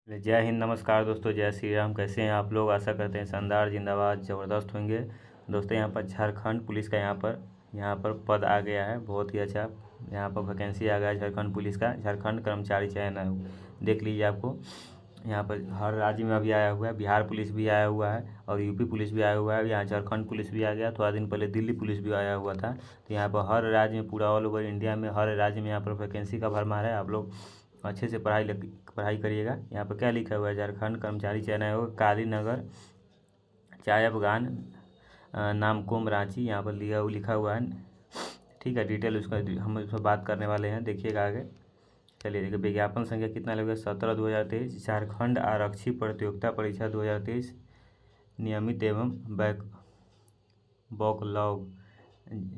जय हिंद, नमस्कार दोस्तों, जय श्री राम। कैसे हैं आप लोग? आशा करते हैं शानदार, जिंदाबाद, ज़बरदस्त होंगे। दोस्तों यहाँ पर झारखंड पुलिस का यहाँ पर पद आ गया है, बहुत ही अच्छा। यहाँ पर वैकेंसी आ गया है झारखंड पुलिस का, झारखंड कर्मचारी चयन आयोग। देख लीजिए, आपको यहाँ पर हर राज्य में अभी आया हुआ है। बिहार पुलिस भी आया हुआ है और यूपी पुलिस भी आया हुआ है। यहाँ झारखंड पुलिस भी आ गया, थोड़ा दिन पहले दिल्ली पुलिस भी आया हुआ था। तो यहाँ पर हर राज्य में, पूरा ऑल ओवर इंडिया में हर राज्य में यहाँ पर वैकेंसी का भरमार है। आप लोग अच्छे से पढ़ाई करिएगा। यहाँ पर क्या लिखा हुआ है? झारखंड कर्मचारी चयन आयोग, कालीनगर, चाय अफगान, नामकुम, रांची, यहाँ पर लिखा हुआ है। ठीक है, डिटेल उसका हम उस पर बात करने वाले हैं, देखिएगा आगे। चलिए देखिए, विज्ञापन संख्या कितना लगेगा? 17/2023। झारखंड आरक्षी प्रतियोगिता परीक्षा 2023, नियमित एवं बैकलॉग,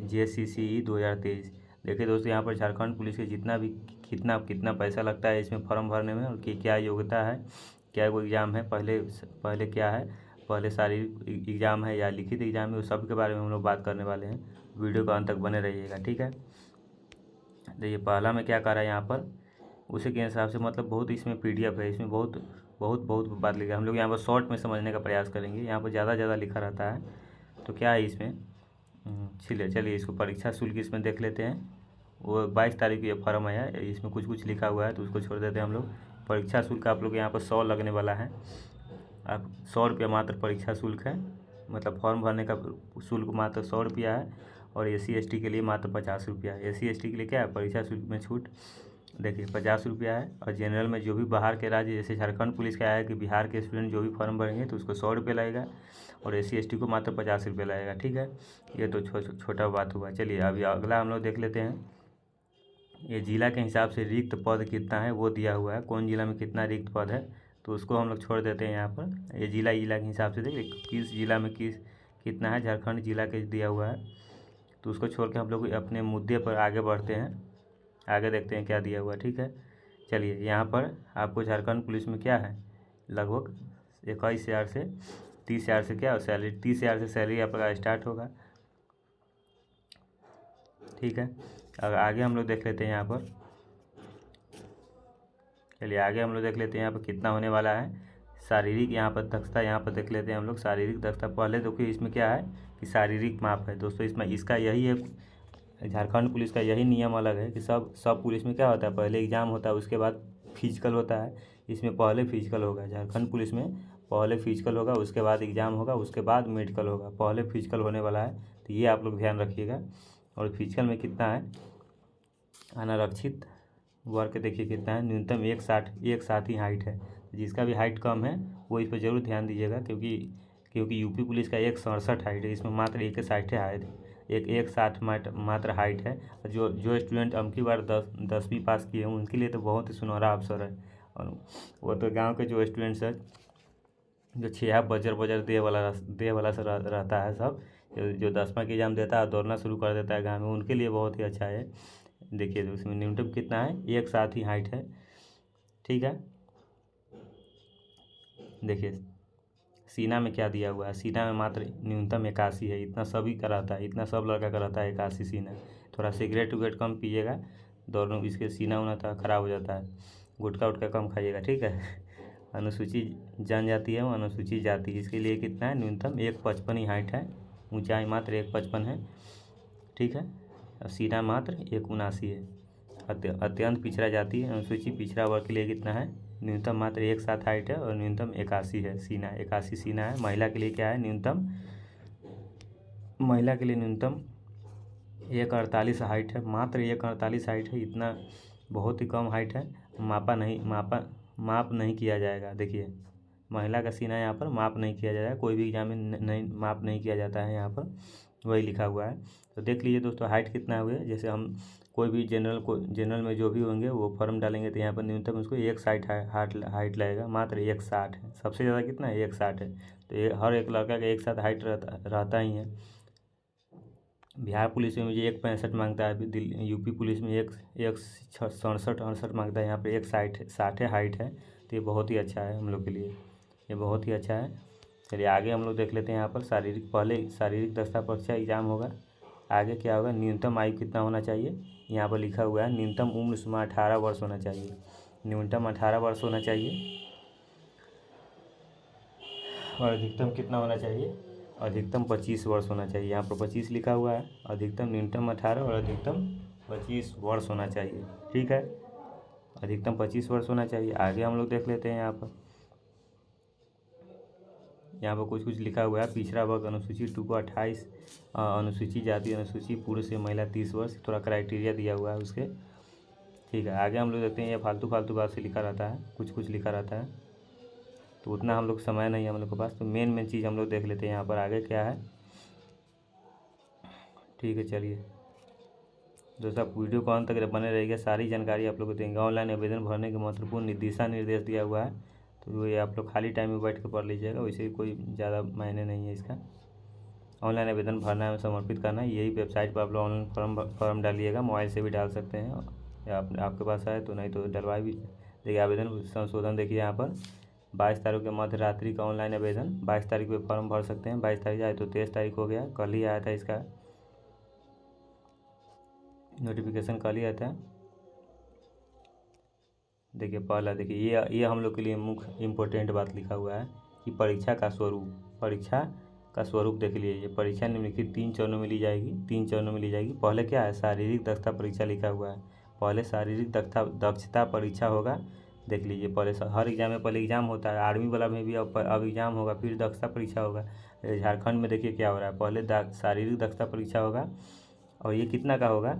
JCCE 2023। देखिए दोस्तों, यहाँ पर झारखंड पुलिस के जितना भी कितना पैसा लगता है इसमें फॉर्म भरने में, और कि क्या योग्यता है, क्या कोई एग्ज़ाम है, पहले क्या है, पहले शारीरिक एग्ज़ाम है या लिखित एग्ज़ाम है, उस सब के बारे में हम लोग बात करने वाले हैं। वीडियो को अंत तक बने रहिएगा, ठीक है। देखिए पहला में क्या कर रहा है यहाँ पर, उसी के हिसाब से, मतलब बहुत इसमें PDF है, इसमें बहुत बहुत बहुत बात लिखा है। हम लोग यहाँ पर शॉर्ट में समझने का प्रयास करेंगे, यहाँ पर ज़्यादा लिखा रहता है। तो क्या है इसमें, चलिए इसको परीक्षा शुल्क इसमें देख लेते हैं। वो 22 तारीख को ये फॉर्म आया है, इसमें कुछ लिखा हुआ है तो उसको छोड़ देते हैं हम लोग। परीक्षा शुल्क आप लोग यहाँ पर 100 लगने वाला है। आप 100 रुपया मात्र परीक्षा शुल्क है, मतलब फॉर्म भरने का शुल्क मात्र 100 रुपया है। और SC ST के लिए मात्र 50 रुपया है। SC ST के लिए क्या है, परीक्षा शुल्क में छूट देखिए 50 रुपया है। और जनरल में जो भी बाहर के राज्य, जैसे झारखंड पुलिस का है कि बिहार के स्टूडेंट जो भी फॉर्म भरेंगे तो उसको 100 रुपये लगेगा, और SC ST को मात्र 50 रुपये लगेगा, ठीक है। ये तो छोटा बात हुआ। चलिए अभी अगला हम लोग देख लेते हैं। ये जिला के हिसाब से रिक्त पद कितना है वो दिया हुआ है, कौन जिला में कितना रिक्त पद है, तो उसको हम लोग छोड़ देते हैं यहाँ पर। ये जिला के हिसाब से देखिए किस जिला में कितना है, झारखंड जिला के दिया हुआ है, तो उसको छोड़ के हम लोग अपने मुद्दे पर आगे बढ़ते हैं। आगे देखते हैं क्या दिया हुआ, ठीक है। चलिए यहाँ पर आपको झारखंड पुलिस में क्या है, लगभग 21,000 से 30,000 से क्या सैलरी, 30,000 से सैलरी आपका स्टार्ट होगा, ठीक है। अब आगे हम लोग देख लेते हैं यहाँ पर। चलिए आगे हम लोग देख लेते हैं यहाँ पर कितना होने वाला है। शारीरिक यहाँ पर दक्षता, यहाँ पर देख लेते हैं हम लोग शारीरिक दक्षता। पहले देखिए इसमें क्या है कि शारीरिक माप है दोस्तों, इसमें इसका यही है, झारखंड पुलिस का यही नियम अलग है कि सब पुलिस में क्या होता है, पहले एग्ज़ाम होता है, उसके बाद फिजिकल होता है। इसमें पहले फिजिकल होगा, झारखंड पुलिस में पहले फिजिकल होगा, उसके बाद एग्ज़ाम होगा, उसके बाद मेडिकल होगा, पहले फिजिकल होने वाला है। तो ये आप लोग ध्यान रखिएगा। और फिजिकल में कितना है, अनारक्षित वर्ग देखिए कितना है, न्यूनतम 160 ही हाइट है। जिसका भी हाइट कम है वो इस पर ज़रूर ध्यान दीजिएगा, क्योंकि यूपी पुलिस का 167 हाइट है, इसमें मात्र 160 हाइट है, 160 मात्र हाइट है। जो स्टूडेंट अबकी बार 10वीं पास किए हैं उनके लिए तो बहुत ही सुनहरा अवसर है। और वो तो गांव के जो स्टूडेंट्स हैं, जो छः बजर देह वाला से रहता है सब, जो 10वां की एग्ज़ाम देता है, दौड़ना शुरू कर देता है गाँव में, उनके लिए बहुत ही अच्छा है। देखिए तो उसमें न्यूनतम कितना है, 160 ही हाइट है, ठीक है। देखिए सीना में क्या दिया हुआ है, सीना में मात्र न्यूनतम 81 है। इतना सभी का रहता है, इतना सब लड़का का रहता है 81 सीना। थोड़ा सिगरेट उगरेट कम पीजिएगा, दोनों इसके सीना उना था ख़राब हो जाता है। गुटखा उटका कम खाइएगा, ठीक है। अनुसूचित जनजाति है, अनुसूचित जाति, इसके लिए कितना है, न्यूनतम 155 ही हाइट है, ऊंचाई मात्र 155 है, ठीक है। और सीना मात्र 179 है। अत्यंत पिछड़ा जाति है, अनुसूचित पिछड़ा वर्ग के लिए कितना है, न्यूनतम मात्र 160 हाइट है, और न्यूनतम 81 है सीना, 81 सीना है। महिला के लिए क्या है, महिला के लिए न्यूनतम 148 हाइट है, मात्र 148 हाइट है। इतना बहुत ही कम हाइट है, माप नहीं किया जाएगा। देखिए महिला का सीना यहाँ पर माप नहीं किया जाएगा, कोई भी एग्जाम में नहीं माप नहीं किया जाता है, यहाँ पर वही लिखा हुआ है। तो देख लीजिए दोस्तों, हाइट कितना हुए, जैसे हम कोई भी जनरल में जो भी होंगे वो फॉर्म डालेंगे तो यहाँ पर न्यूनतम उसको 160 हाइट लगेगा, मात्र 160 है। सबसे ज़्यादा कितना है, 160 है। तो ये हर एक लड़का का एक साथ हाइट रहता ही है। बिहार पुलिस में मुझे 165 मांगता है, दिल्ली यूपी पुलिस में 167 मांगता है, यहाँ पे 160 हाइट है। तो ये बहुत ही अच्छा है हम लोग के लिए, ये बहुत ही अच्छा है। चलिए आगे हम लोग देख लेते हैं। यहाँ पर पहले शारीरिक दक्षता परीक्षा एग्जाम होगा, आगे क्या होगा, न्यूनतम आयु कितना होना चाहिए, यहाँ पर लिखा हुआ है न्यूनतम उम्र सीमा 18 वर्ष होना चाहिए, न्यूनतम 18 वर्ष होना चाहिए। और अधिकतम कितना होना चाहिए, अधिकतम 25 वर्ष होना चाहिए। यहाँ पर 25 लिखा हुआ है, अधिकतम न्यूनतम 18 और अधिकतम 25 वर्ष होना चाहिए। ठीक है, अधिकतम 25 वर्ष होना चाहिए। आगे हम लोग देख लेते हैं। यहाँ पर कुछ कुछ लिखा हुआ है। पिछड़ा वर्ग अनुसूची 2 को 28, अनुसूची जाति अनुसूची पुरुष से महिला 30 वर्ष, थोड़ा क्राइटेरिया दिया हुआ है उसके। ठीक है, आगे हम लोग देखते हैं। ये फालतू फालतू बात से लिखा रहता है, कुछ कुछ लिखा रहता है, तो उतना हम लोग समय नहीं है हम लोग के पास, तो मेन चीज़ हम लोग देख लेते हैं यहाँ पर आगे क्या है। ठीक है, चलिए दोस्तों, आप वीडियो को अंत तक बने रहिएगा, सारी जानकारी आप लोग को देंगे। ऑनलाइन आवेदन भरने के महत्वपूर्ण दिशा निर्देश दिया हुआ है, तो ये आप लोग खाली टाइम में बैठ के पढ़ लीजिएगा, वैसे कोई ज़्यादा मायने नहीं है इसका। ऑनलाइन आवेदन भरना है, समर्पित करना है, यही वेबसाइट पर आप लोग ऑनलाइन फॉर्म डालिएगा। मोबाइल से भी डाल सकते हैं, या आपके पास है तो, नहीं तो डलवा भी। देखिए आवेदन संशोधन देखिए यहाँ पर 22 तारीख के मध्य रात्रि का ऑनलाइन आवेदन, 22 तारीख पे फॉर्म भर सकते हैं। 22 तारीख आए तो 23 तारीख हो गया, कल ही आया था इसका नोटिफिकेशन, कल ही आया था। देखिए पहला, देखिए ये हम लोग के लिए मुख्य इम्पोर्टेंट बात लिखा हुआ है कि परीक्षा का स्वरूप देख लीजिए। परीक्षा निम्नलिखित 3 चरणों में ली जाएगी, 3 चरणों में ली जाएगी। पहले क्या है, शारीरिक दक्षता परीक्षा लिखा हुआ है। पहले शारीरिक दक्षता परीक्षा होगा, देख लीजिए। पहले हर एग्जाम में पहले एग्जाम होता है, आर्मी वाला में भी अब एग्जाम होगा, फिर दक्षता परीक्षा होगा। झारखंड में देखिए क्या हो रहा है, पहले शारीरिक दक्षता परीक्षा होगा, और ये कितना का होगा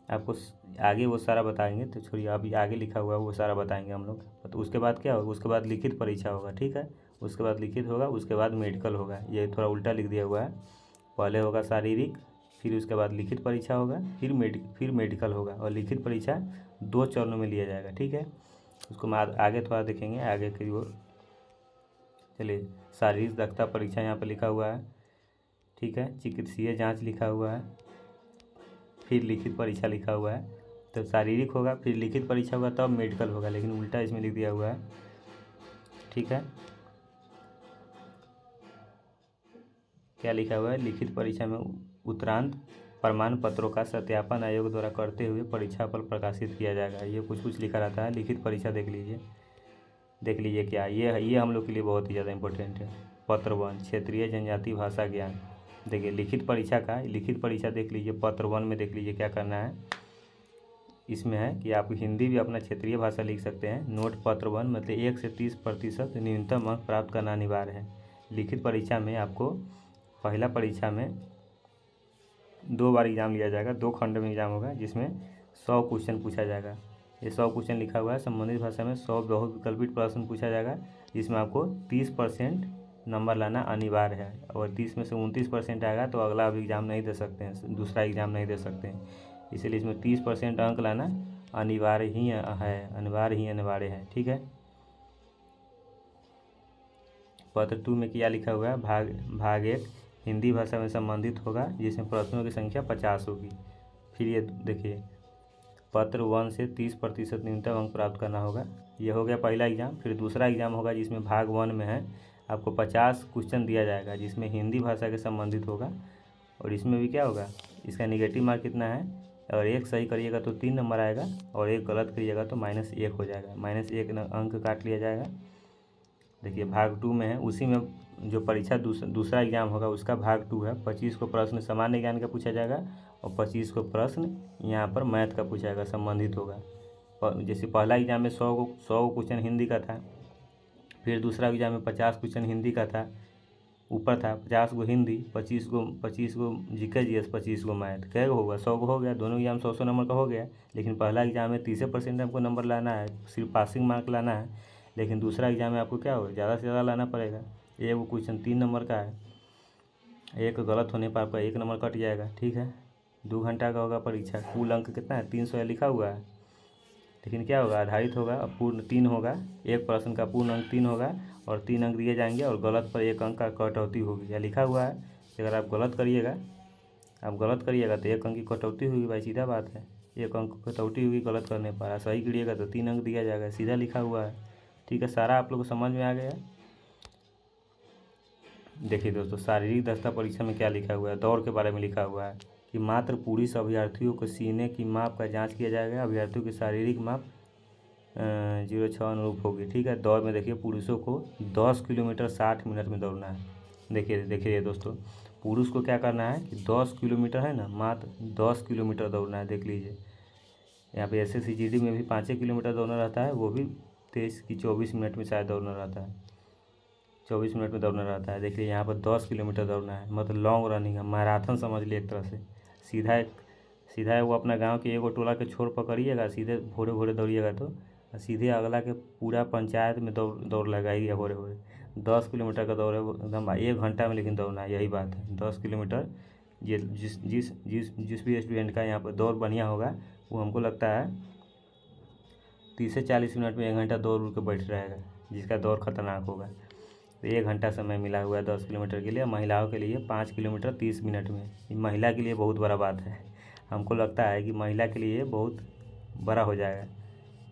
आपको आगे वो सारा बताएंगे, तो छोड़िए अभी आगे लिखा हुआ है वो सारा बताएंगे हम लोग। तो उसके बाद क्या होगा, उसके बाद लिखित परीक्षा होगा। ठीक है, उसके बाद लिखित होगा, उसके बाद मेडिकल होगा। ये थोड़ा उल्टा लिख दिया हुआ है, पहले होगा शारीरिक, फिर उसके बाद लिखित परीक्षा होगा, फिर मेडिकल होगा, और लिखित परीक्षा 2 चरणों में लिया जाएगा। ठीक है, उसको हम आगे थोड़ा देखेंगे आगे की ओर। चलिए, शारीरिक दक्षता परीक्षा यहाँ पर लिखा हुआ है। ठीक है, चिकित्सीय जाँच लिखा हुआ है, फिर लिखित परीक्षा लिखा हुआ है। तो शारीरिक होगा, फिर लिखित परीक्षा होगा, तब मेडिकल होगा, लेकिन उल्टा इसमें लिख दिया हुआ है। ठीक है, क्या लिखा हुआ है, लिखित परीक्षा में उत्तरांत प्रमाण पत्रों का सत्यापन आयोग द्वारा करते हुए परीक्षा फल प्रकाशित किया जाएगा। ये कुछ कुछ लिखा रहता है। लिखित परीक्षा देख लीजिए क्या ये हम लोग के लिए बहुत ही ज़्यादा इंपॉर्टेंट है। पत्र 1 क्षेत्रीय जनजाति भाषा ज्ञान। देखिए लिखित परीक्षा देख लीजिए। पत्र 1 में देख लीजिए क्या करना है, इसमें है कि आप हिंदी भी अपना क्षेत्रीय भाषा लिख सकते हैं। नोट पत्र 1 मतलब 1 से 30% न्यूनतम अंक प्राप्त करना अनिवार्य है। लिखित परीक्षा में आपको पहला परीक्षा में 2 बार एग्ज़ाम लिया जाएगा, 2 खंड में एग्ज़ाम होगा, जिसमें 100 क्वेश्चन पूछा जाएगा। ये 100 क्वेश्चन लिखा हुआ है। संबंधित भाषा में 100 बहुविकल्पित प्रश्न पूछा जाएगा, जिसमें आपको 30% नंबर लाना अनिवार्य है, और 30 में से 29% आएगा तो अगला अब एग्ज़ाम नहीं दे सकते हैं, दूसरा एग्ज़ाम नहीं दे सकते हैं। इसलिए इसमें 30% अंक लाना अनिवार्य है। ठीक है, पत्र 2 में क्या लिखा हुआ है, भाग 1 हिंदी भाषा में संबंधित होगा, जिसमें प्रश्नों की संख्या 50 होगी। फिर ये देखिए पत्र 1 से 30% न्यूनतम अंक प्राप्त करना होगा। ये हो गया पहला एग्ज़ाम। फिर दूसरा एग्ज़ाम होगा, जिसमें भाग 1 में है आपको 50 क्वेश्चन दिया जाएगा, जिसमें हिंदी भाषा के संबंधित होगा। और इसमें भी क्या होगा, इसका निगेटिव मार्क कितना है, अगर 1 सही करिएगा तो 3 नंबर आएगा, और 1 गलत करिएगा तो -1 हो जाएगा, -1 अंक काट लिया जाएगा। देखिए भाग 2 में है, उसी में जो परीक्षा दूसरा एग्ज़ाम होगा उसका भाग 2 है। 25 को प्रश्न सामान्य ज्ञान का पूछा जाएगा, और 25 को प्रश्न यहाँ पर मैथ का पूछा जाएगा, संबंधित होगा। जैसे पहला एग्ज़ाम में 100 क्वेश्चन हिंदी का था, फिर दूसरा एग्ज़ाम में 50 क्वेश्चन हिंदी का था, ऊपर था 50 गो हिंदी, 25 गो जीके जीएस, 25 गो मैथ। क्या होगा, 100 को हो गया, दोनों एग्जाम 100 नंबर का हो गया। लेकिन पहला एग्जाम में 30% आपको नंबर लाना है, सिर्फ पासिंग मार्क लाना है। लेकिन दूसरा एग्जाम में आपको क्या होगा, ज़्यादा से ज़्यादा लाना पड़ेगा। एक वो क्वेश्चन 3 नंबर का है, एक गलत होने पर आपका 1 नंबर कट जाएगा। ठीक है, 2 घंटा का होगा परीक्षा। कुल अंक कितना है, 300 लिखा हुआ है, लेकिन क्या होगा, आधारित होगा, पूर्ण 3 होगा, एक प्रश्न का पूर्ण अंक 3 होगा, और 3 अंक दिए जाएंगे, और गलत पर 1 अंक का कटौती होगी। या लिखा हुआ है अगर आप गलत करिएगा तो 1 अंक की कटौती होगी भाई, सीधा बात है। 1 अंक कटौती होगी गलत करने पर, सही करिएगा तो 3 अंक दिया जाएगा, सीधा लिखा हुआ है। ठीक है, सारा आप लोग को समझ में आ गया। देखिए दोस्तों, शारीरिक दक्षता परीक्षा में क्या लिखा हुआ है, दौड़ के बारे में लिखा हुआ है कि मात्र पुरुष अभ्यर्थियों को सीने की माप का जांच किया जाएगा। अभ्यर्थियों की शारीरिक माप 06 अनुरूप होगी। ठीक है, दौड़ में देखिए पुरुषों को 10 किलोमीटर 60 मिनट में दौड़ना है। देखिए देखिए दोस्तों, पुरुष को क्या करना है कि 10 किलोमीटर है ना, मात्र 10 किलोमीटर दौड़ना है। देख लीजिए यहाँ पे SSCGD में भी 5 किलोमीटर दौड़ना रहता है, वो भी 23 की 24 मिनट में शायद दौड़ना रहता है, 24 मिनट में दौड़ना रहता है। देखिए यहाँ पर 10 किलोमीटर दौड़ना है, मतलब लॉन्ग रनिंग है, मैराथन समझ लिए एक तरह से। सीधा वो अपना गांव के एगो टोला के छोर पकड़िएगा, सीधे भोरे भोरे दौड़िएगा तो सीधे अगला के पूरा पंचायत में दौड़ लगाइएगा भोरे भोरे। 10 किलोमीटर का दौड़ है वो एकदम 1 घंटा में, लेकिन दौड़ना है, यही बात है। 10 किलोमीटर ये जिस भी स्टूडेंट का यहाँ पर दौड़ बढ़िया होगा वो हमको लगता है 30 से 40 मिनट में 1 घंटा दौड़ उड़ के बैठ रहेगा, जिसका दौड़ खतरनाक होगा। तो 1 घंटा समय मिला हुआ है 10 किलोमीटर के लिए। महिलाओं के लिए 5 किलोमीटर 30 मिनट में। ये महिला के लिए बहुत बड़ा बात है, हमको लगता है कि महिला के लिए बहुत बड़ा हो जाएगा,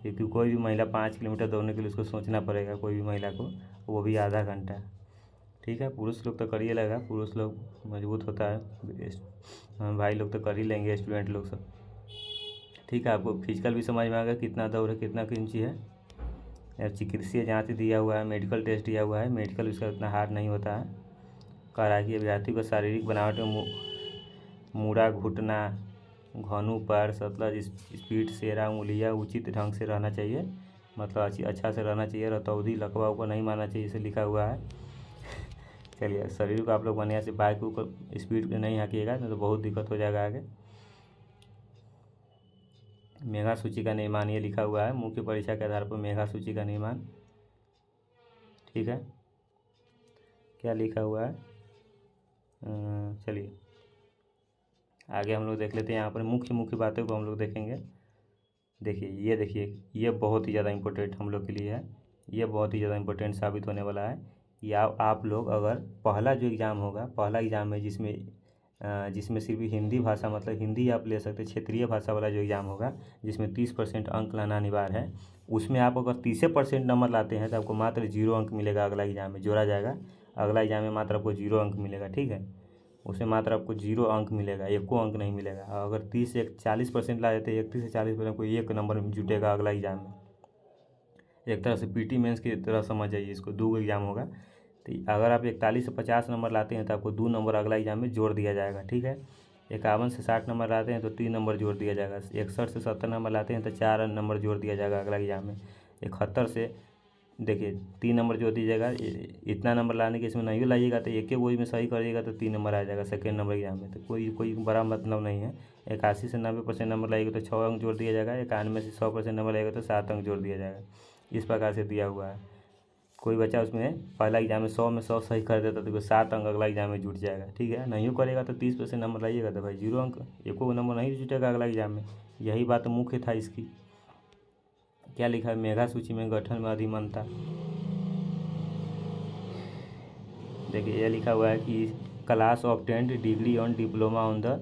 क्योंकि कोई भी महिला 5 किलोमीटर दौड़ने के लिए उसको सोचना पड़ेगा, कोई भी महिला को, वो भी आधा घंटा। ठीक है, पुरुष लोग तो कर ही लेगा, पुरुष लोग मजबूत होता है, भाई लोग तो कर ही लेंगे, स्टूडेंट लोग सब। ठीक है, आपको फिजिकल भी समझ में आ गया कितना दौड़ है, कितना इंची है। चिकित्सीय जाँच दिया हुआ है, मेडिकल टेस्ट दिया हुआ है, मेडिकल उसका उतना हार्ड नहीं होता है। कह रहा है कि अभ्यर्थी को शारीरिक बनावट में मुड़ा, घुटना, घनु पैर, सतलज, स्पीड, सेरा, उंगलियाँ उचित ढंग से रहना चाहिए, मतलब अच्छा से रहना चाहिए, रतौधी लकवा ऊपर नहीं मारना चाहिए, इसे लिखा हुआ है। चलिए, शरीर को आप लोग बढ़िया से बाइक ऊपर स्पीड में नहीं हाँकिएगा, नहीं तो बहुत दिक्कत हो जाएगा आगे। मेगा सूची का निर्माण ये लिखा हुआ है, मुख्य परीक्षा के आधार पर मेगा सूची का निर्माण। ठीक है, क्या लिखा हुआ है, चलिए आगे हम लोग देख लेते हैं। यहाँ पर मुख्य बातों को हम लोग देखेंगे। देखिए ये बहुत ही ज़्यादा इम्पोर्टेंट हम लोग के लिए है, ये बहुत ही ज़्यादा इम्पोर्टेंट साबित होने वाला है। या आप लोग अगर पहला जो एग्ज़ाम होगा, पहला एग्ज़ाम है जिसमें सिर्फ हिंदी भाषा, मतलब हिंदी आप ले सकते, क्षेत्रीय भाषा वाला जो एग्ज़ाम होगा, जिसमें 30% अंक लाना अनिवार्य है, उसमें आप अगर 30% नंबर लाते हैं तो आपको मात्र 0 अंक मिलेगा। अगला एग्ज़ाम में जोड़ा जाएगा, अगला एग्ज़ाम में मात्र आपको 0 अंक मिलेगा। ठीक है, उसमें मात्र आपको 0 अंक मिलेगा, 1 अंक नहीं मिलेगा। अगर 30 से 40% ला देते, 31 से 40% को 1 नंबर जुटेगा अगला एग्ज़ाम में। एक तरह से PT मेंस की तरह समझ जाइए इसको, 2 एग्ज़ाम होगा। तो अगर आप 41 से 50 नंबर लाते हैं तो आपको 2 नंबर अगला एग्ज़ाम में जोड़ दिया जाएगा। ठीक है, 51 से 60 नंबर लाते हैं तो 3 नंबर जोड़ दिया जाएगा। 61 से 70 नंबर लाते हैं तो 4 नंबर जोड़ दिया जाएगा अगला एग्ज़ाम में। 71 से देखिए 3 नंबर जोड़ दीजिएगा। इतना नंबर लाने के इसमें नहीं लाइएगा तो एक वो में सही करिएगा तो 3 नंबर आ जाएगा सेकेंड नंबर एग्जाम में, तो कोई बड़ा मतलब नहीं है। 81 से 90% नंबर लाइएगा तो 6 अंक जोड़ दिया जाएगा। 91 से 100% नंबर लाइएगा तो 7 अंक जोड़ दिया जाएगा। इस प्रकार से दिया हुआ है। कोई बच्चा उसमें पहला एग्जाम में 100 में 100 सही कर देता तो 7 अंक अगला एग्जाम में जुट जाएगा। ठीक है, नहीं करेगा तो 30% नंबर लाइएगा तो भाई 0 अंक, एक नंबर नहीं जुटेगा अगला एग्जाम में। यही बात मुख्य था इसकी। क्या लिखा है, मेगा सूची में गठन में अधिमानता। देखिए यह लिखा हुआ है कि class obtained degree on diploma on the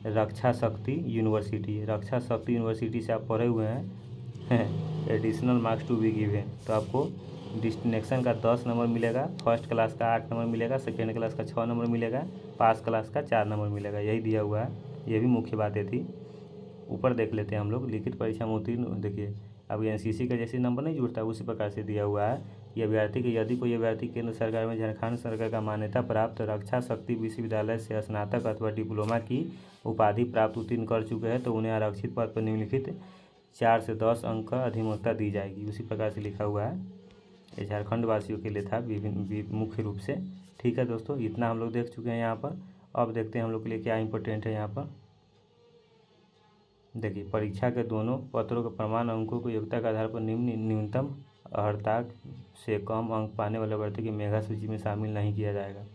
Raksha Shakti university. Raksha Shakti university से आप पढ़े हुए हैं। Additional marks to be given, तो आपको डिस्टिंक्शन का 10 नंबर मिलेगा, फर्स्ट क्लास का 8 नंबर मिलेगा, सेकेंड क्लास का 6 नंबर मिलेगा, पास क्लास का 4 नंबर मिलेगा। यही दिया हुआ है, ये भी मुख्य बातें थी। ऊपर देख लेते हैं हम लोग, लिखित परीक्षा में उत्तीर्ण। देखिए अब NCC का जैसे नंबर नहीं जुड़ता उसी प्रकार से दिया हुआ है कि अभ्यर्थी के यदि कोई अभ्यर्थी केंद्र सरकार में झारखंड सरकार का मान्यता प्राप्त रक्षा शक्ति विश्वविद्यालय से स्नातक अथवा डिप्लोमा की उपाधि प्राप्त उत्तीर्ण कर चुके हैं तो उन्हें आरक्षित पद पर निम्नलिखित 4 से 10 अंक का अधिमोक्ता दी जाएगी। उसी प्रकार से लिखा हुआ है, ये झारखंड वासियों के लिए था मुख्य रूप से। ठीक है दोस्तों, इतना हम लोग देख चुके हैं यहाँ पर। अब देखते हैं हम लोग के लिए क्या इंपॉर्टेंट है यहाँ पर। देखिए परीक्षा के दोनों पत्रों के प्रमाण अंकों को योग्यता के आधार पर न्यूनतम अर्हता से कम अंक पाने वाले अभ्यर्थी की मेगा सूची में शामिल नहीं किया जाएगा।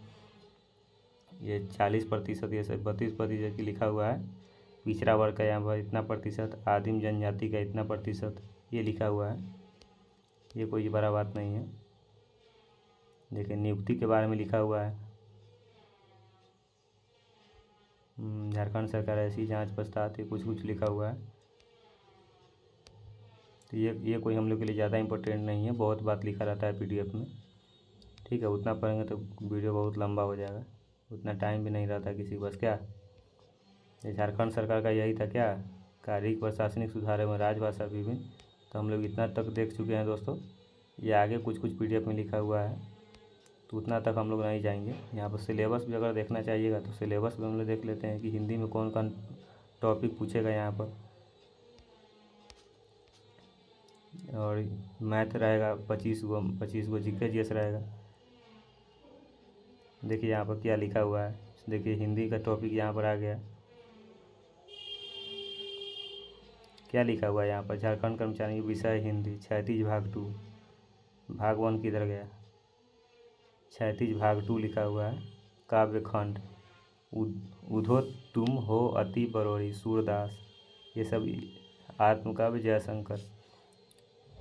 ये 40%, ये 32% की लिखा हुआ है। पिछड़ा वर्ग का यहाँ पर इतना प्रतिशत, आदिम जनजाति का इतना प्रतिशत, ये लिखा हुआ है। ये कोई बड़ा बात नहीं है। देखिए नियुक्ति के बारे में लिखा हुआ है, झारखंड सरकार ऐसी जांच पश्चात कुछ लिखा हुआ है। तो ये कोई हम लोग के लिए ज़्यादा इंपॉर्टेंट नहीं है, बहुत बात लिखा रहता है PDF में। ठीक है, उतना पढ़ेंगे तो वीडियो बहुत लंबा हो जाएगा, उतना टाइम भी नहीं रहता किसी बस। क्या ये झारखंड सरकार का यही था क्या, कारिक प्रशासनिक सुधार एवं राजभाषा विभिन्न, तो हम लोग इतना तक देख चुके हैं दोस्तों। ये आगे कुछ कुछ PDF में लिखा हुआ है, तो उतना तक हम लोग नहीं जाएंगे। यहाँ पर सिलेबस भी अगर देखना चाहिएगा तो सिलेबस भी हम लोग देख लेते हैं कि हिंदी में कौन कौन टॉपिक पूछेगा यहाँ पर। और मैथ रहेगा 25 गो GK GS रहेगा। देखिए यहाँ पर क्या लिखा हुआ है, देखिए हिंदी का टॉपिक यहाँ पर आ गया। क्या लिखा हुआ है यहाँ पर, झारखंड कर्मचारी विषय हिंदी क्षैतिज भाग 2, भाग 1 किधर गया, क्षैतिज भाग 2 लिखा हुआ है। काव्य खंड उधो तुम हो अति बरोरी सूरदास, ये सब आत्मकाव्य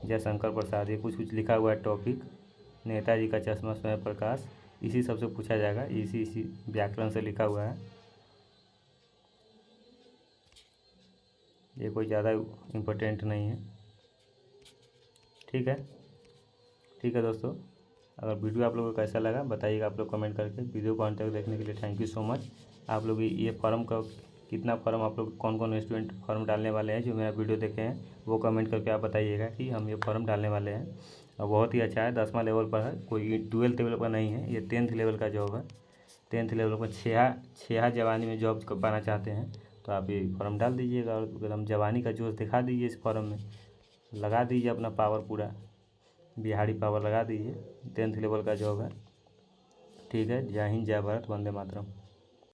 जयशंकर प्रसाद, ये कुछ कुछ लिखा हुआ है टॉपिक। नेताजी का चश्मा स्वयं प्रकाश, इसी सब से पूछा जाएगा, इसी व्याकरण से लिखा हुआ है। ये कोई ज़्यादा इम्पोर्टेंट नहीं है। ठीक है दोस्तों, अगर वीडियो आप लोगों को कैसा लगा बताइएगा आप लोग कमेंट करके। वीडियो को अंत तक देखने के लिए थैंक यू सो मच। आप लोग ये फॉर्म का कितना फॉर्म आप लोग कौन कौन स्टूडेंट फॉर्म डालने वाले हैं जो मेरा वीडियो देखे हैं, वो कमेंट करके आप बताइएगा कि हम ये फॉर्म डालने वाले हैं। और बहुत ही अच्छा है, 10वां लेवल पर है, कोई 12th लेवल पर नहीं है, ये 10th लेवल का जॉब है। 10th लेवल पर छेहा जवानी में जॉब पाना चाहते हैं तो आप ये फॉर्म डाल दीजिएगा और एकदम जवानी का जोश दिखा दीजिए। इस फॉर्म में लगा दीजिए अपना पावर, पूरा बिहारी पावर लगा दीजिए। 10th लेवल का जॉब है। ठीक है, जय हिंद, जय भारत, वंदे मातरम।